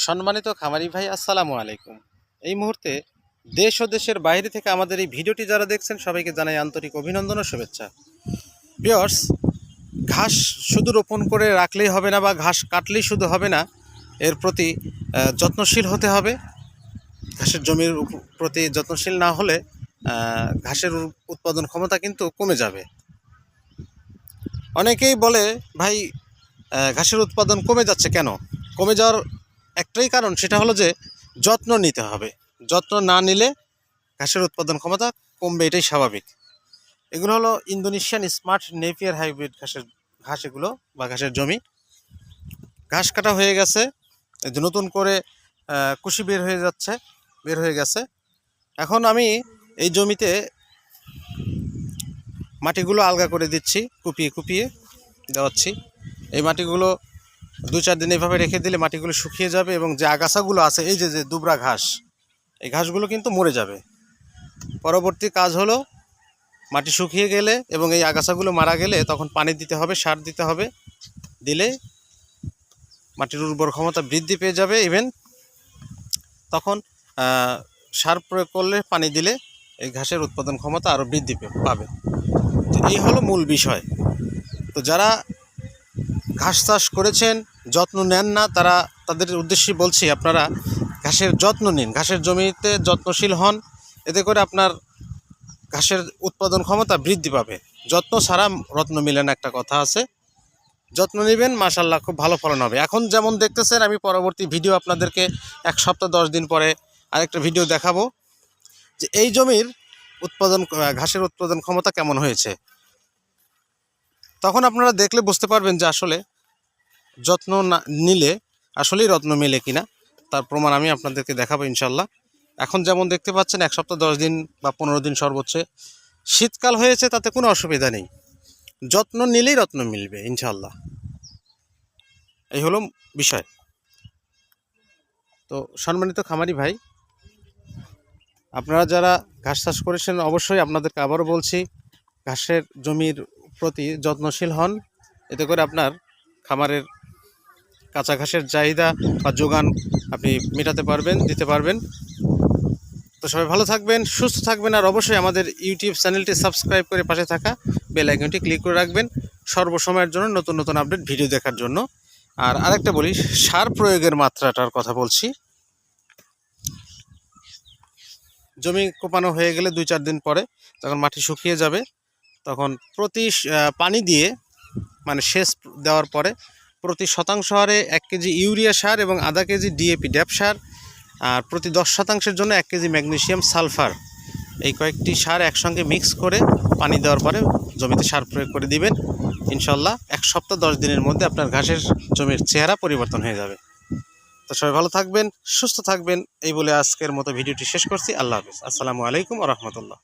সম্মানিত খামারি ভাই, আসসালামু আলাইকুম। এই মুহূর্তে দেশ ও দেশের বাইরে থেকে আমাদের এই ভিডিওটি যারা দেখছেন সবাইকে জানাই আন্তরিক অভিনন্দন ও শুভেচ্ছা। ভিউয়ার্স, ঘাস শুধু রোপণ করে রাখলেই হবে না বা ঘাস কাটলেই শুধু হবে না, এর প্রতি যত্নশীল হতে হবে। ঘাসের জমির প্রতি যত্নশীল না হলে ঘাসের উৎপাদন ক্ষমতা কিন্তু কমে যাবে। অনেকেই বলে, ভাই ঘাসের উৎপাদন কমে যাচ্ছে কেন? কমে যাওয়ার একটাই কারণ, সেটা হলো যে যত্ন নিতে হবে। যত্ন না নিলে ঘাসের উৎপাদন ক্ষমতা কমবে, এটাই স্বাভাবিক। এগুলো হলো ইন্দোনেশিয়ান স্মার্ট নেপিয়ার হাইব্রিড ঘাস এগুলো বা ঘাসের জমি। ঘাস কাটা হয়ে গেছে, নতুন করে কুশি বের হয়ে গেছে। এখন আমি এই জমিতে মাটিগুলো আলগা করে দিচ্ছি, কুপিয়ে দেওয়াচ্ছি। এই মাটিগুলো 2-4 দিন এভাবে রেখে দিলে মাটিগুলো শুকিয়ে যাবে এবং যে আগাছাগুলো আছে, এই যে দুবরা ঘাস, এই ঘাসগুলো কিন্তু মরে যাবে। পরবর্তী কাজ হলো মাটি শুকিয়ে গেলে এবং এই আগাছাগুলো মারা গেলে তখন পানি দিতে হবে, সার দিতে হবে। দিলে মাটির উর্বর ক্ষমতা বৃদ্ধি পেয়ে যাবে। ইভেন তখন সার প্রয়োগ করলে, পানি দিলে এই ঘাসের উৎপাদন ক্ষমতা আরও বৃদ্ধি পাবে। তো এই হলো মূল বিষয়। তো যারা ঘাস চাষ করেছেন, যত্ন নেন না, তাদের উদ্দেশ্যে বলছি, আপনারা ঘাসের যত্ন নিন, ঘাসের জমিতে যত্নশীল হন। এতে করে আপনার ঘাসের উৎপাদন ক্ষমতা বৃদ্ধি পাবে। যত্ন ছাড়া রত্ন মিলে না, একটা কথা আছে। যত্ন নেবেন, মাশাআল্লাহ খুব ভালো ফলন হবে। এখন যেমন দেখতেছেন, আমি পরবর্তী ভিডিও আপনাদেরকে 1 সপ্তাহ 10 দিন পরে আরেকটা ভিডিও দেখাবো যে এই জমির ঘাসের উৎপাদন ক্ষমতা কেমন হয়েছে। তখন আপনারা দেখলে বুঝতে পারবেন যে আসলে যত্ন না নিলে আসলেই রত্ন মেলে কিনা। তার প্রমাণ আমি আপনাদেরকে দেখাবো ইনশাল্লাহ। এখন যেমন দেখতে পাচ্ছেন 1 সপ্তাহ 10 দিন বা 15 দিন সর্বোচ্চ শীতকাল হয়েছে, তাতে কোনো অসুবিধা নেই। যত্ন নিলেই রত্ন মিলবে ইনশাল্লাহ। এই হলো বিষয়। তো সম্মানিত খামারি ভাই, আপনারা যারা ঘাস চাষ করেছেন, অবশ্যই আপনাদেরকে আবারও বলছি, ঘাসের জমির প্রতি যত্নশীল হন। এতে করে আপনার খামারের কাঁচা ঘাসের চাহিদা বা যোগান আপনি দিতে পারবেন। তো সবাই ভালো থাকবেন, সুস্থ থাকবেন, আর অবশ্যই আমাদের ইউটিউব চ্যানেলটি সাবস্ক্রাইব করে পাশে থাকা বেল আইকনটি ক্লিক করে রাখবেন সর্বসময়ের জন্য, নতুন আপডেট ভিডিও দেখার জন্য। আর আরেকটা বলি, সার প্রয়োগের মাত্রাটার কথা বলছি। জমি কোপানো হয়ে গেলে 2-4 দিন পরে যখন মাটি শুকিয়ে যাবে, তখন পানি দিয়ে, মানে সেচ দেওয়ার পরে প্রতি শতাংশ হারে 1 কেজি ইউরিয়া সার এবং আধা কেজি ডিএপি ড্যাপ সার, আর প্রতি 10 শতাংশের জন্য 1 কেজি ম্যাগনেসিয়াম সালফার, এই কয়েকটি সার একসঙ্গে মিক্স করে পানি দেওয়ার পরে জমিতে সার প্রয়োগ করে দিবেন। ইনশাল্লাহ 1 সপ্তাহ 10 দিনের মধ্যে আপনার ঘাসের জমির চেহারা পরিবর্তন হয়ে যাবে। তো সবাই ভালো থাকবেন, সুস্থ থাকবেন, এই বলে আজকের মতো ভিডিওটি শেষ করছি। আল্লাহ হাফেজ। আসসালামু আলাইকুম ওয়া রাহমাতুল্লাহ।